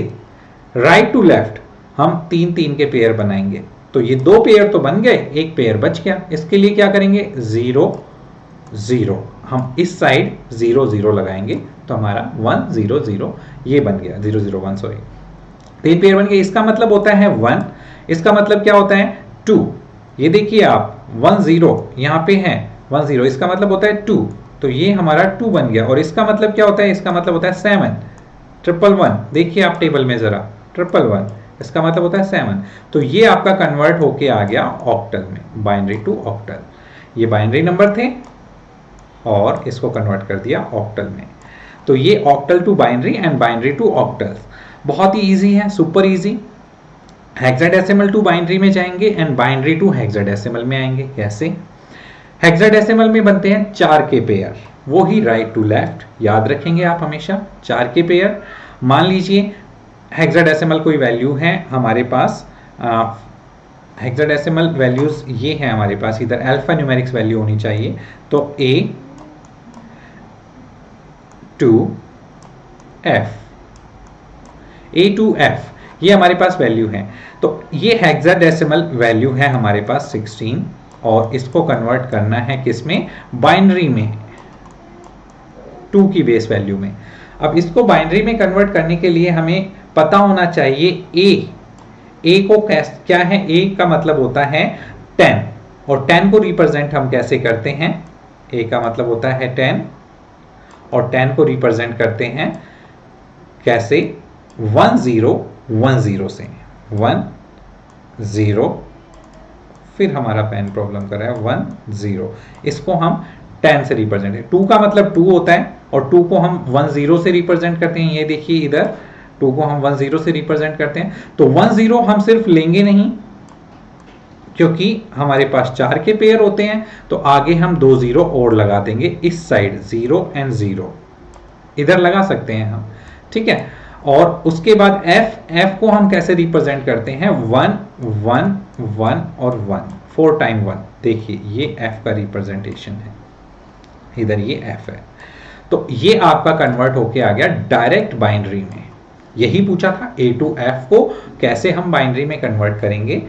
राइट टू लेफ्ट हम 3 3 के पेयर बनाएंगे। तो ये 2 पेयर तो बन गए, एक पेयर बच गया। इसके लिए क्या करेंगे, 0 0, हम इस साइड 0 0 लगाएंगे, तो हमारा 1 0 0 ये बन गया, 0 0 1, सॉरी, 3 पेयर बन गए। इसका मतलब होता है 1, इसका मतलब क्या होता है 2। ये देखिए आप 1 0 यहाँ पे है, 1 0, इसका मतलब होता है 2, तो ये हमारा 2 बन गया। और इसका मतलब क्या होता है, इसका मतलब होता है 7 ट्रिपल 1, देखिए आप टेबल में जरा, ट्रिपल 1, इसका मतलब होता है 7। तो ये आपका कन्वर्ट होके आ गया ऑक्टल में, बाइनरी टू ऑक्टल। ये बाइनरी नंबर थे और इसको कन्वर्ट कर दिया ऑक्टल में। तो ये octal to binary and binary to octal बहुत ही इजी है, super easy. Hexadecimal to binary में जाएंगे एंड बाइनरी टू हेक्साडेसिमल में आएंगे। कैसे, हेक्साडेसिमल में बनते हैं 4 के पेयर, वो ही राइट टू लेफ्ट, याद रखेंगे आप हमेशा 4 के पेयर। मान लीजिए हेक्साडेसिमल कोई वैल्यू है हमारे पास, हेक्साडेसिमल वैल्यूज ये है हमारे पास, इधर अल्फा न्यूमेरिक्स वैल्यू होनी चाहिए। तो A to F, A to F ये हमारे पास वैल्यू है। तो ये हेक्साडेसिमल वैल्यू है हमारे पास 16 और इसको कन्वर्ट करना है किसमें, बाइनरी में, 2 की बेस वैल्यू में। अब इसको बाइनरी में कन्वर्ट करने के लिए हमें पता होना चाहिए A को क्या है, A का मतलब होता है 10, और 10 को रिप्रेजेंट हम कैसे करते हैं, A का मतलब होता है 10 और 10 को रिप्रेजेंट करते हैं कैसे, 1 0 1 0 से, 1 0, फिर हमारा पेन प्रॉब्लम कर रहा है 1 0, इसको हम 10 से रिप्रेजेंट, 2 का मतलब 2 होता है और 2 को हम 1 0 से रिप्रेजेंट करते हैं। ये देखिए इधर 2 को हम 1 0 से रिप्रेजेंट करते हैं। तो 1 0 हम सिर्फ लेंगे नहीं, क्योंकि हमारे पास 4 के पेयर होते हैं, तो आगे हम 2 0 और लगा देंगे इस साइड, 0 एंड 0 इधर लगा सकते हैं हम, ठीक है। और उसके बाद F को हम कैसे रिप्रेजेंट करते हैं, 1 1 1 और 1, 4 टाइम 1, देखिए ये F का रिप्रेजेंटेशन है, इधर ये F है। तो ये आपका कन्वर्ट होके आ गया डायरेक्ट बाइनरी में। यही पूछा था, A to F को कैसे हम बाइनरी में कन्वर्ट करेंगे,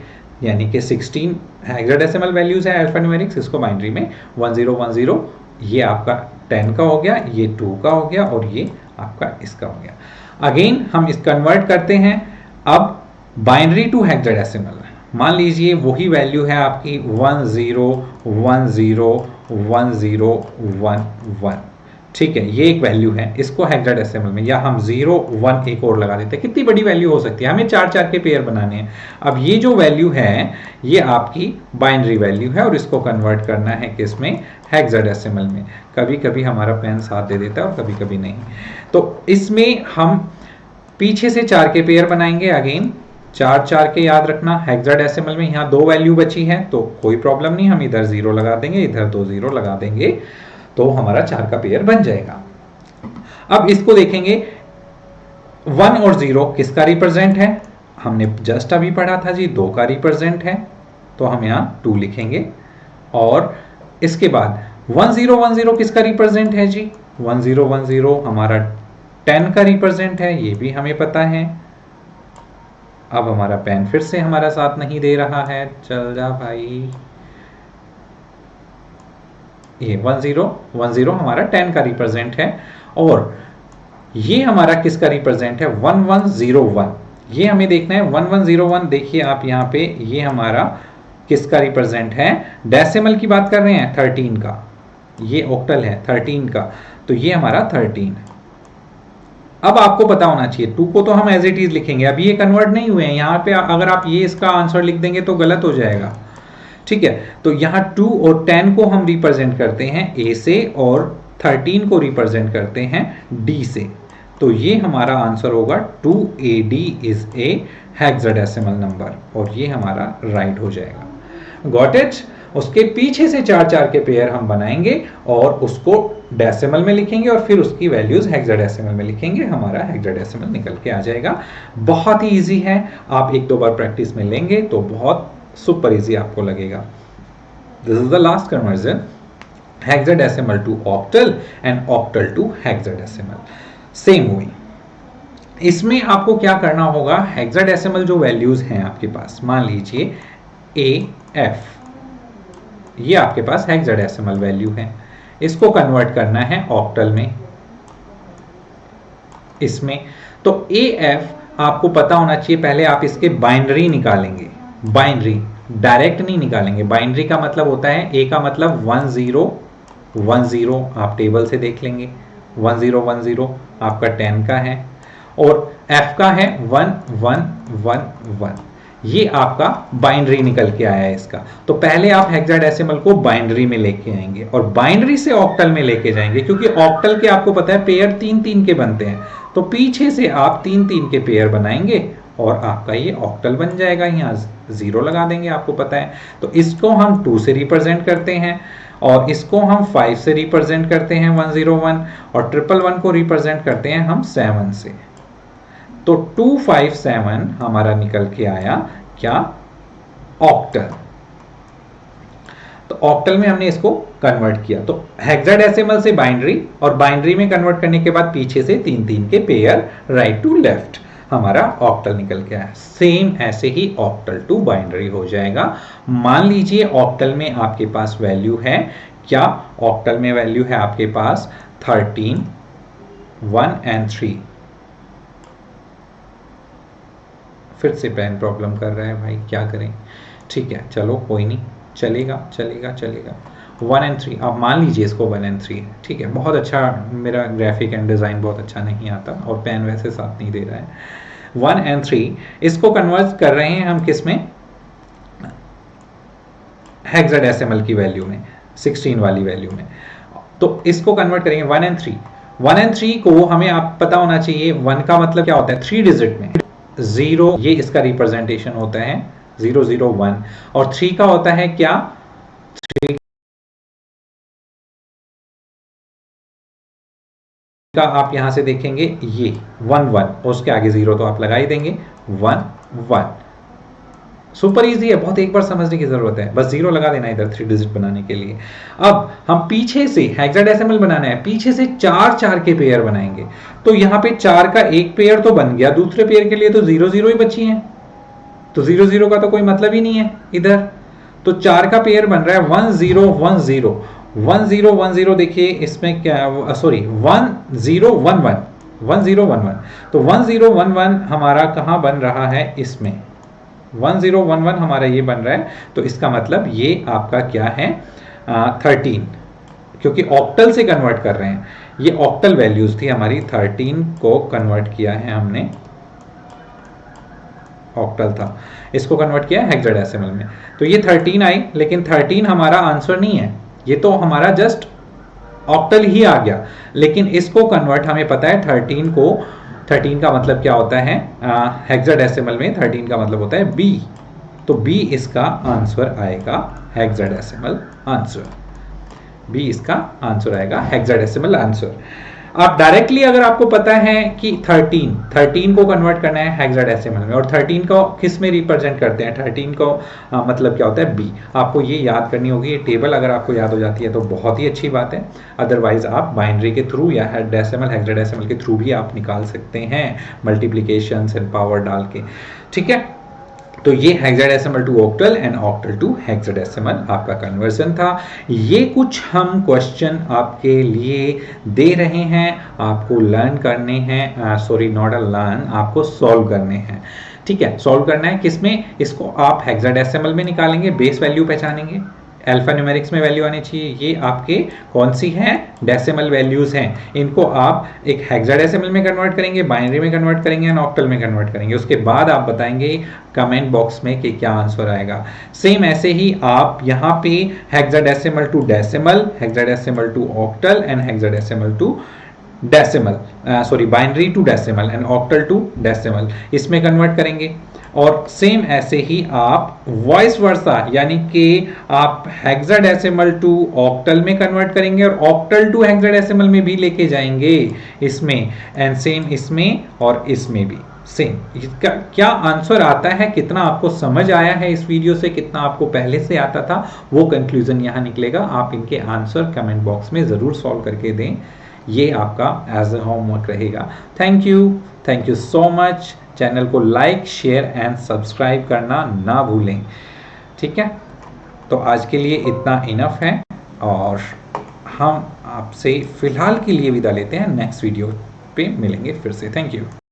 यानी कि 16 हेक्साडेसिमल वैल्यूज है अल्फा न्यूमेरिक्स, इसको बाइनरी में 10 10, ये आपका 10 का हो गया, ये 2 का हो गया और ये आपका इसका हो गया। अगेन हम इस कन्वर्ट करते हैं अब बाइनरी टू हेक्साडेसिमल। मान लीजिए वही वैल्यू है आपकी 10101011, ठीक है, ये एक वैल्यू है, इसको हेक्साडेसिमल में, या हम 0 1 एक और लगा देते हैं, कितनी बड़ी वैल्यू हो सकती है, हमें 4 के पेयर बनाने हैं। अब ये जो वैल्यू है ये आपकी बाइनरी वैल्यू है और इसको कन्वर्ट करना है किस में, हेक्साडेसिमल में। कभी कभी हमारा पेन साथ दे देता है और कभी कभी नहीं। तो इसमें हम पीछे से 4 के पेयर बनाएंगे, अगेन 4 के याद रखना, हेक्साडेसिमल में यहाँ 2 वैल्यू बची है तो कोई प्रॉब्लम नहीं, हम इधर 0 लगा देंगे, इधर 2 0 लगा देंगे, तो हमारा 4 का पेयर बन जाएगा। अब इसको देखेंगे 1 और 0 किसका रिप्रेजेंट है, हमने जस्ट अभी पढ़ा था जी 2 का रिप्रेजेंट है, तो हम यहाँ 2 लिखेंगे। और इसके बाद 1010 किसका रिप्रेजेंट है जी, 1010 हमारा 10 का रिप्रेजेंट है, ये भी हमें पता है। अब हमारा पेन फिर से हमारा साथ नहीं दे रहा है, चल जा भाई। ये 1010 हमारा 10 का रिप्रेजेंट है, और ये हमारा किसका रिप्रेजेंट है, 1101। ये हमें देखना है 1101। देखिए आप यहाँ पे, ये हमारा किसका रिप्रेजेंट है, डेसिमल की बात कर रहे हैं, 13 का, ये ऑक्टल है 13 का, तो ये हमारा 13। अब आपको पता होना चाहिए 2 को तो हम एज इट इज लिखेंगे, अभी ये कन्वर्ट नहीं हुए हैं, यहाँ पे अगर आप ये इसका आंसर लिख देंगे तो गलत हो जाएगा, ठीक है। तो यहाँ 2 और 10 को हम रिप्रेजेंट करते हैं ए से, और 13 को रिप्रेजेंट करते हैं डी से, तो ये हमारा आंसर होगा 2AD is a hexadecimal number, और ये हमारा राइट हो जाएगा। Got it. उसके पीछे से 4 के पेयर हम बनाएंगे और उसको डेसिमल में लिखेंगे और फिर उसकी वैल्यूज हेक्साडेसिमल में लिखेंगे, हमारा हेक्साडेसिमल निकल के आ जाएगा। बहुत ही इजी है, आप 1-2 बार प्रैक्टिस में लेंगे तो बहुत सुपर इजी आपको लगेगा। This is the last conversion, hexadecimal to octal and octal to hexadecimal. Same हुई, इसमें आपको क्या करना होगा, हेक्साडेसिमल जो वैल्यूज हैं आपके पास, मान लीजिए AF, ये आपके पास हेक्साडेसिमल वैल्यू है, इसको कन्वर्ट करना है ऑक्टल में, इसमें। तो AF आपको पता होना चाहिए, पहले आप इसके बाइनरी निकालेंगे, बाइनरी डायरेक्ट नहीं निकालेंगे, बाइनरी का मतलब होता है, A का मतलब 1010, आप टेबल से देख लेंगे, 1010 आपका 10 का है, और F का है 1111, ये आपका बाइनरी निकल के आया है इसका। तो पहले आप हेक्साडेसिमल को बाइनरी में लेके आएंगे और बाइनरी से ऑक्टल में लेके जाएंगे, क्योंकि ऑक्टल के आपको पता है पेयर 3-3 के बनते हैं, तो पीछे से आप 3-3 के पेयर बनाएंगे और आपका ये ऑक्टल बन जाएगा। यहाँ 0 लगा देंगे, आपको पता है। तो इसको हम 2 से रिप्रेजेंट करते हैं, और इसको हम 5 से रिप्रेजेंट करते हैं 101, और 111 को रिप्रेजेंट करते हैं हम 7 से। तो 257 हमारा निकल के आया क्या, ऑक्टल। तो ऑक्टल में हमने इसको कन्वर्ट किया, तो हेक्साडेसिमल से बाइनरी, और बाइनरी में कन्वर्ट करने के बाद पीछे से 3-3 के पेयर राइट टू लेफ्ट, हमारा ऑक्टल निकल के आया। सेम ऐसे ही ऑक्टल टू बाइनरी हो जाएगा। मान लीजिए ऑक्टल में आपके पास वैल्यू है क्या, ऑक्टल में वैल्यू है आपके पास 13, 1 and 3। फिर से पेन प्रॉब्लम कर रहा है भाई, क्या करें, ठीक है चलो कोई नहीं, चलेगा चलेगा चलेगा। 1 and 3, आप मान लीजिए इसको 1 and 3, ठीक है। बहुत अच्छा, मेरा ग्राफिक एंड डिज़ाइन बहुत अच्छा नहीं आता और पेन वैसे साथ नहीं दे रहा है। 1 and 3 इसको कन्वर्ट कर रहे हैं हम किस में, हेक्साडेसिमल की वैल्यू में, 16 वाली वैल्यू में। तो इसको कन्वर्ट करेंगे 1 and 3। 1 and 3 को हमें आप पता होना चाहिए, 1 का मतलब क्या होता है 3 डिजिट में, 0 ये इसका रिप्रेजेंटेशन होता है 001, और 3 का होता है क्या, 3 का आप यहां से देखेंगे ये 11, और उसके आगे 0 तो आप लगा ही देंगे, 11। सुपर इजी है, बहुत एक बार समझने की जरूरत है, बस 0 लगा देना इधर 3 डिजिट बनाने के लिए। अब हम पीछे से हेक्साडेसिमल बनाना है, पीछे से 4 के पेयर बनाएंगे। तो यहाँ पे 4 का एक पेयर तो बन गया, दूसरे पेयर के लिए तो 0 ही बची है, तो 0 का तो कोई मतलब ही नहीं है इधर। तो 4 का पेयर बन रहा है 1010, 1010। देखिए इसमें क्या, सॉरी 1011, तो 1011 हमारा कहाँ बन रहा है, इसमें 1011 हमारा ये बन रहा है, तो इसका मतलब ये आपका क्या है 13, क्योंकि ऑक्टल से कन्वर्ट कर रहे हैं। ये ऑक्टल वैल्यूज थी हमारी, 13 को कन्वर्ट किया है हमने, ऑक्टल था, इसको कन्वर्ट किया हेक्साडेसिमल में, तो ये 13 आई, लेकिन 13 हमारा आंसर नहीं है, ये तो हमारा जस्ट ऑक्टल ही आ गया, लेकिन इसको कन्वर्ट हमें पता है 13 को, 13 का मतलब क्या होता है हेक्साडेसिमल में, 13 का मतलब होता है बी, तो बी इसका आंसर आएगा हेक्साडेसिमल आंसर, बी इसका आंसर आएगा हेक्साडेसिमल आंसर। आप डायरेक्टली अगर आपको पता है कि 13 को कन्वर्ट करना है हेक्साडेसिमल में, और 13 को किस में रिप्रेजेंट करते हैं, 13 को मतलब क्या होता है बी, आपको ये याद करनी होगी। ये टेबल अगर आपको याद हो जाती है तो बहुत ही अच्छी बात है, अदरवाइज आप बाइनरी के थ्रू या डेसिमल हेक्साडेसिमल के थ्रू भी आप निकाल सकते हैं, मल्टीप्लीकेशन एंड पावर डाल के, ठीक है। तो ये hexadecimal to octal and octal to hexadecimal आपका कन्वर्जन था। ये कुछ हम क्वेश्चन आपके लिए दे रहे हैं, आपको लर्न करने हैं, सॉरी नॉट अ लर्न, आपको सॉल्व करने हैं, ठीक है। सॉल्व करना है किसमें, इसको आप हेक्साडेसिमल में निकालेंगे, बेस वैल्यू पहचानेंगे, अल्फा न्यूमेरिक्स में वैल्यू आनी चाहिए, ये आपके कौन सी हैं, डेसिमल वैल्यूज हैं, इनको आप एक हेक्साडेसिमल में कन्वर्ट करेंगे, बाइनरी में कन्वर्ट करेंगे एंड ऑक्टल में कन्वर्ट करेंगे, उसके बाद आप बताएंगे कमेंट बॉक्स में कि क्या आंसर आएगा। सेम ऐसे ही आप यहाँ पे hexadecimal to decimal, hexadecimal to octal and hexadecimal to decimal, sorry binary to decimal and octal to decimal, इसमें कन्वर्ट करेंगे। और सेम ऐसे ही आप वॉइस वर्सा, यानी कि आप हेक्साडेसिमल टू ऑक्टल में कन्वर्ट करेंगे और ऑक्टल टू हेक्साडेसिमल में भी लेके जाएंगे इसमें, एंड सेम इसमें और इसमें भी सेम। इसका क्या आंसर आता है, कितना आपको समझ आया है इस वीडियो से, कितना आपको पहले से आता था, वो कंक्लूजन यहाँ निकलेगा। आप इनके आंसर कमेंट बॉक्स में ज़रूर सॉल्व करके दें, ये आपका एज अ होमवर्क रहेगा। Thank you so much. Channel को लाइक शेयर एंड सब्सक्राइब करना ना भूलें, ठीक है। तो आज के लिए इतना इनफ है, और हम आपसे फिलहाल के लिए विदा लेते हैं, नेक्स्ट वीडियो पे मिलेंगे फिर से। Thank you.